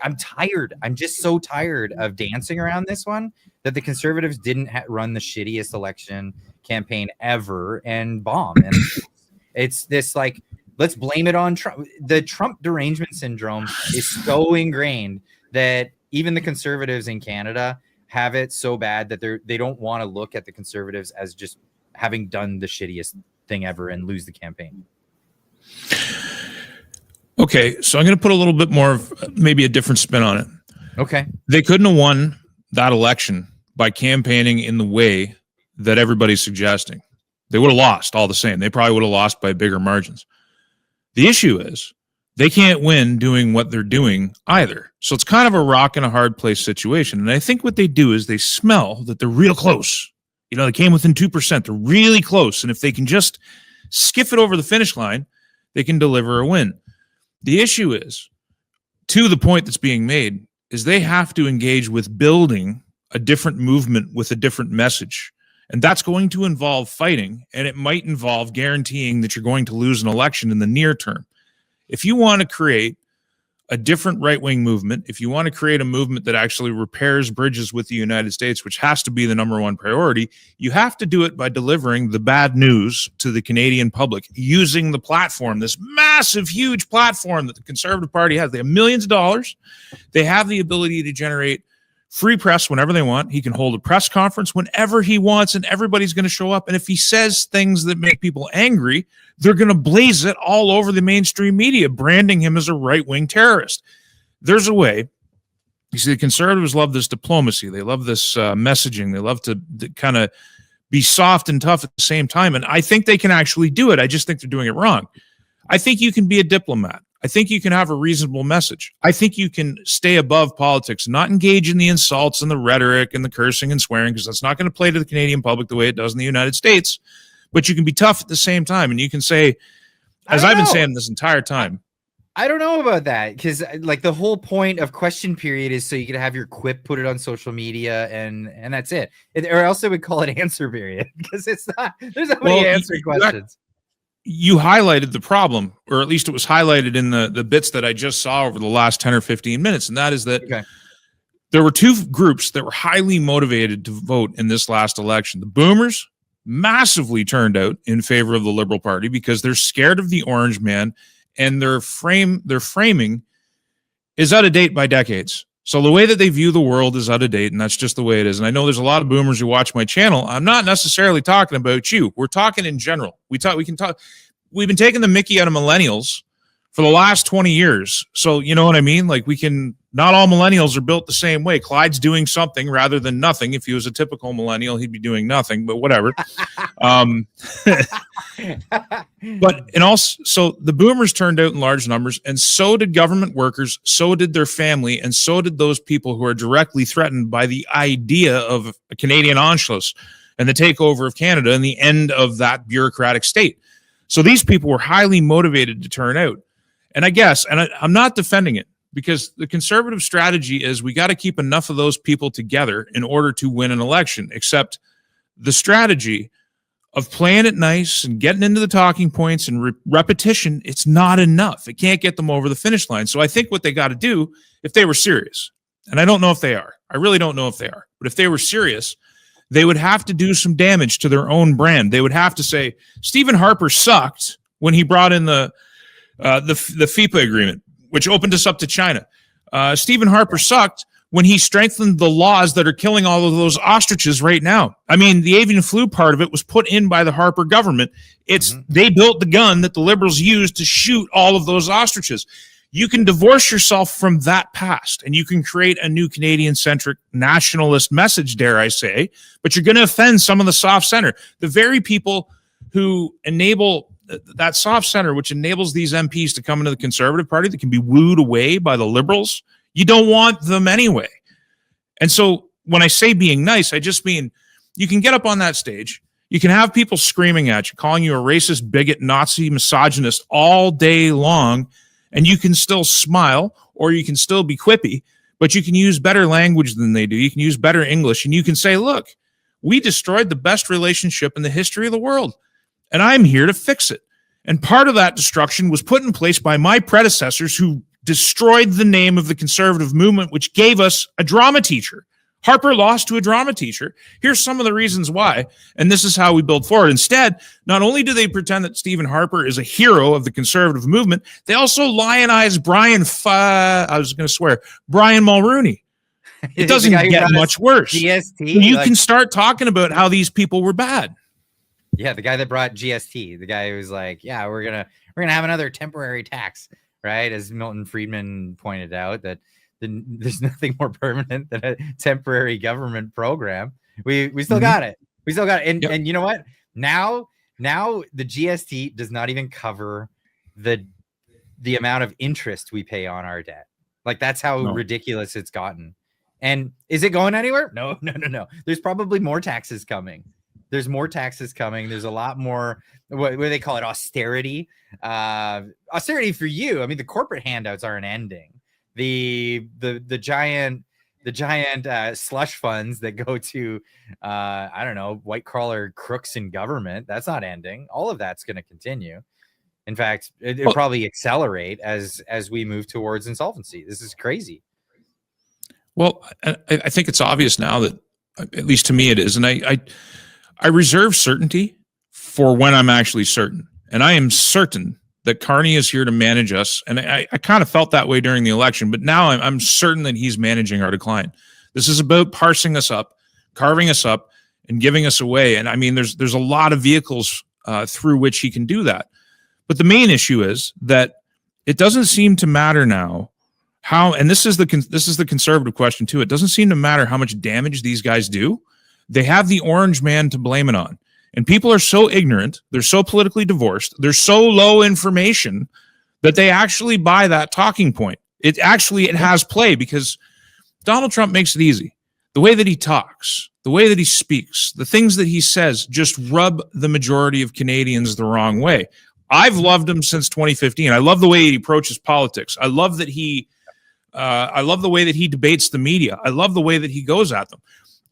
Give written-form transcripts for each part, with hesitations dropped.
I'm tired. I'm just so tired of dancing around this one that the Conservatives didn't run the shittiest election campaign ever and bomb. And it's this like, let's blame it on Trump. The Trump derangement syndrome is so ingrained that even the Conservatives in Canada have it so bad that they don't want to look at the Conservatives as just having done the shittiest thing ever and lose the campaign. Okay, so I'm going to put a little bit more of maybe a different spin on it. Okay. They couldn't have won that election by campaigning in the way that everybody's suggesting. They would have lost all the same. They probably would have lost by bigger margins. The issue is they can't win doing what they're doing either. So it's kind of a rock and a hard place situation. And I think what they do is they smell that they're real close. You know, they came within 2%. They're really close. And if they can just skiff it over the finish line, they can deliver a win. The issue is, to the point that's being made, is they have to engage with building a different movement with a different message. And that's going to involve fighting, and it might involve guaranteeing that you're going to lose an election in the near term. If you want to create a different right-wing movement, if you want to create a movement that actually repairs bridges with the United States, which has to be the number one priority, you have to do it by delivering the bad news to the Canadian public using the platform, this massive, huge platform that the Conservative Party has. They have millions of dollars. They have the ability to generate free press whenever they want. He can hold a press conference whenever he wants, and everybody's going to show up. And if he says things that make people angry, they're going to blaze it all over the mainstream media, branding him as a right-wing terrorist. There's a way. You see, the Conservatives love this diplomacy. They love this messaging. They love to kind of be soft and tough at the same time. And I think they can actually do it. I just think they're doing it wrong. I think you can be a diplomat. I think you can have a reasonable message. I think you can stay above politics, not engage in the insults and the rhetoric and the cursing and swearing, because that's not going to play to the Canadian public the way it does in the United States. But you can be tough at the same time. And you can say, as I've been saying this entire time, I don't know about that, because like the whole point of question period is so you can have your quip, put it on social media, and that's it. Or else I would call it answer period, because it's not, there's not many answering questions. You highlighted the problem, or at least it was highlighted in the bits that I just saw over the last 10 or 15 minutes. And that is that there were two groups that were highly motivated to vote in this last election. The boomers massively turned out in favor of the Liberal Party because they're scared of the orange man, and their framing is out of date by decades. So the way that they view the world is out of date, and that's just the way it is. And I know there's a lot of boomers who watch my channel. I'm not necessarily talking about you. We're talking in general. We've been taking the mickey out of millennials for the last 20 years. So you know what I mean? Like, not all millennials are built the same way. Clyde's doing something rather than nothing. If he was a typical millennial, he'd be doing nothing, but whatever. So the boomers turned out in large numbers, and so did government workers, so did their family, and so did those people who are directly threatened by the idea of a Canadian Anschluss and the takeover of Canada and the end of that bureaucratic state. So these people were highly motivated to turn out. And I guess, and I'm not defending it, because the Conservative strategy is we got to keep enough of those people together in order to win an election, except the strategy of playing it nice and getting into the talking points and repetition, it's not enough. It can't get them over the finish line. So I think what they got to do, if they were serious, and I don't know if they are, I really don't know if they are, but if they were serious, they would have to do some damage to their own brand. They would have to say, Stephen Harper sucked when he brought in the FIPA agreement, which opened us up to China. Stephen Harper sucked when he strengthened the laws that are killing all of those ostriches right now. I mean, the avian flu part of it was put in by the Harper government. They built the gun that the Liberals used to shoot all of those ostriches. You can divorce yourself from that past, and you can create a new Canadian-centric nationalist message, dare I say, but you're going to offend some of the soft center. The very people who enable that soft center, which enables these MPs to come into the Conservative Party that can be wooed away by the Liberals, you don't want them anyway. And so when I say being nice, I just mean you can get up on that stage, you can have people screaming at you, calling you a racist, bigot, Nazi, misogynist all day long, and you can still smile, or you can still be quippy, but you can use better language than they do. You can use better English, and you can say, look, we destroyed the best relationship in the history of the world, and I'm here to fix it. And part of that destruction was put in place by my predecessors who destroyed the name of the conservative movement, which gave us a drama teacher. Harper lost to a drama teacher. Here's some of the reasons why, and this is how we build forward. Instead, not only do they pretend that Stephen Harper is a hero of the conservative movement, they also lionize Brian Mulroney. It doesn't get much worse. GST. You can start talking about how these people were bad. Yeah, the guy that brought GST, the guy who was like, yeah, we're gonna have another temporary tax, right? As Milton Friedman pointed out, that there's nothing more permanent than a temporary government program. We still got it. We still got it. And you know what? Now the GST does not even cover the amount of interest we pay on our debt. Like, that's how ridiculous it's gotten. And is it going anywhere? No. There's probably more taxes coming. There's a lot more, what do they call it? Austerity. Austerity for you. I mean, the corporate handouts aren't ending. The giant slush funds that go to I don't know, white collar crooks in government, that's not ending. All of that's going to continue. In fact, it'll probably accelerate as we move towards insolvency. This is crazy. Well, I think it's obvious now that, at least to me, it is, and I reserve certainty for when I'm actually certain, and I am certain that Carney is here to manage us. And I kind of felt that way during the election, but now I'm certain that he's managing our decline. This is about parsing us up, carving us up, and giving us away. And I mean, there's a lot of vehicles through which he can do that. But the main issue is that it doesn't seem to matter now how, and this is the conservative question too. It doesn't seem to matter how much damage these guys do. They have the orange man to blame it on. And people are so ignorant, they're so politically divorced, they're so low information that they actually buy that talking point. It has play, because Donald Trump makes it easy. The way that he talks, the way that he speaks, the things that he says just rub the majority of Canadians the wrong way. I've loved him since 2015. I love the way he approaches politics. I love the way that he debates the media. I love the way that he goes at them.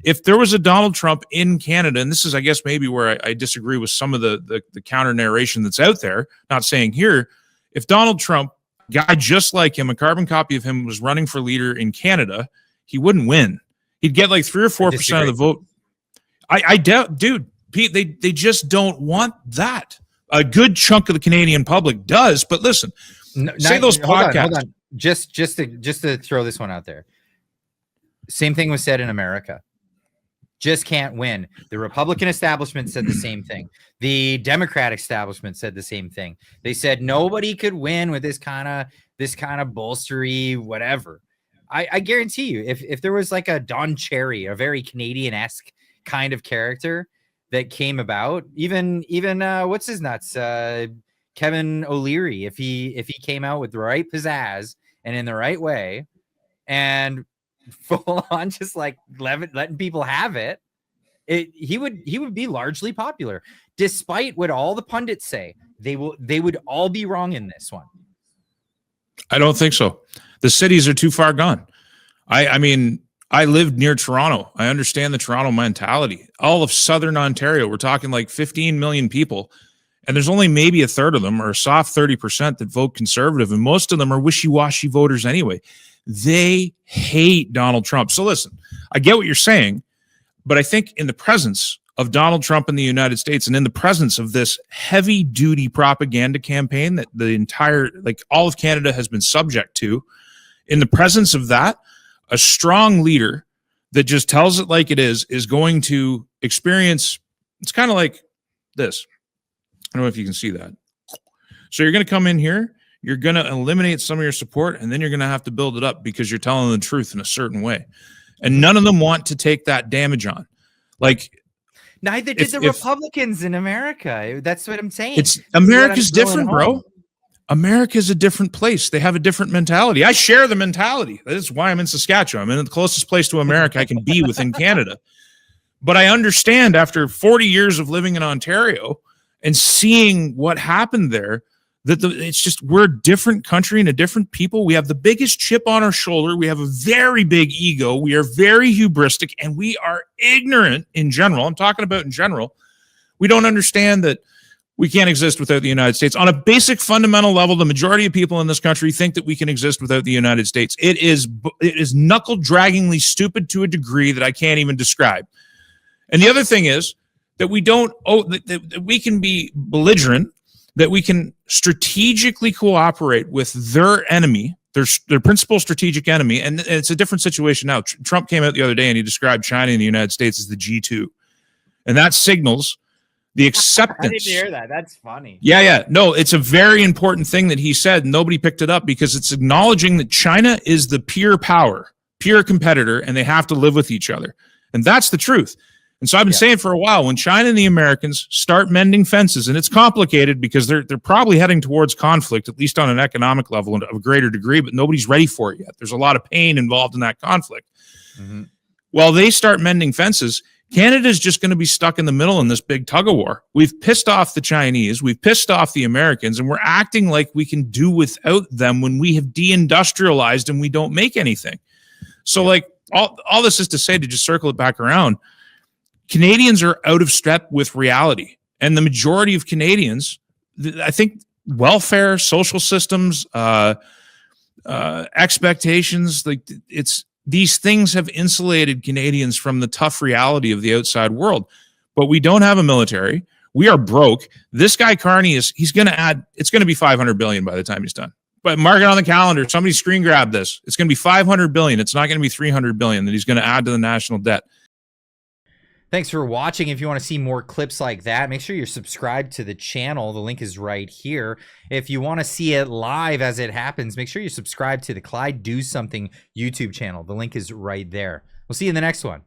If there was a Donald Trump in Canada, and this is, I guess, maybe where I disagree with some of the counter narration that's out there, not saying here, if Donald Trump, a guy just like him, a carbon copy of him, was running for leader in Canada, he wouldn't win. He'd get like 3 or 4% of the vote. I doubt, dude, Pete, they just don't want that. A good chunk of the Canadian public does, but listen, those podcasts. Hold on. Just to throw this one out there. Same thing was said in America. Just can't win. The Republican establishment said the same thing. The Democrat establishment said the same thing. They said nobody could win with this kind of bolstery whatever. I guarantee you, if there was like a Don Cherry, a very Canadian-esque kind of character that came about, even what's his nuts, Kevin O'Leary, if he came out with the right pizzazz and in the right way, and full on just like letting people have it, he would be largely popular, despite what all the pundits say. They would all be wrong in this one. I don't think so. The cities are too far gone. I mean, I lived near Toronto. I understand the Toronto mentality. All of Southern Ontario, we're talking like 15 million people, and there's only maybe a third of them, or a soft 30%, that vote conservative, and most of them are wishy-washy voters anyway. They hate Donald Trump. So listen, I get what you're saying, but I think in the presence of Donald Trump in the United States, and in the presence of this heavy-duty propaganda campaign that the entire, like all of Canada has been subject to, in the presence of that, a strong leader that just tells it like it is going to experience, it's kind of like this. I don't know if you can see that. So you're going to come in here, you're going to eliminate some of your support, and then you're going to have to build it up because you're telling the truth in a certain way. And none of them want to take that damage on. Like, neither did the Republicans in America. That's what I'm saying. America's different, bro. America's a different place. They have a different mentality. I share the mentality. That's why I'm in Saskatchewan. I'm in the closest place to America I can be within Canada. But I understand, after 40 years of living in Ontario and seeing what happened there, that it's just, we're a different country and a different people. We have the biggest chip on our shoulder. We have a very big ego. We are very hubristic, and we are ignorant in general. I'm talking about in general. We don't understand that We can't exist without the United States. On a basic fundamental level, the majority of people in this country think that we can exist without the United States. It is knuckle-draggingly stupid to a degree that I can't even describe. And the other thing is that we don't that we can be belligerent, that we can strategically cooperate with their enemy, their principal strategic enemy, and it's a different situation now. Trump came out the other day and he described China and the United States as the G2, and that signals the acceptance. I didn't hear that. That's funny. Yeah. No, it's a very important thing that he said. Nobody picked it up because it's acknowledging that China is the peer power, peer competitor, and they have to live with each other. And that's the truth. And so I've been saying for a while, when China and the Americans start mending fences, and it's complicated because they're probably heading towards conflict, at least on an economic level, of a greater degree, but nobody's ready for it yet. There's a lot of pain involved in that conflict. Mm-hmm. While they start mending fences, Canada's just going to be stuck in the middle in this big tug of war. We've pissed off the Chinese, we've pissed off the Americans, and we're acting like we can do without them when we have deindustrialized and we don't make anything. So like all this is to say, to just circle it back around, Canadians are out of step with reality. And the majority of Canadians, I think welfare, social systems, expectations, like these things have insulated Canadians from the tough reality of the outside world. But we don't have a military. We are broke. This guy Carney he's going to add, it's going to be $500 billion by the time he's done. But mark it on the calendar. Somebody screen grab this. It's going to be $500 billion. It's not going to be $300 billion that he's going to add to the national debt. Thanks for watching. If you want to see more clips like that, make sure you're subscribed to the channel. The link is right here. If you want to see it live as it happens, make sure you're subscribed to the Clyde Do Something YouTube channel. The link is right there. We'll see you in the next one.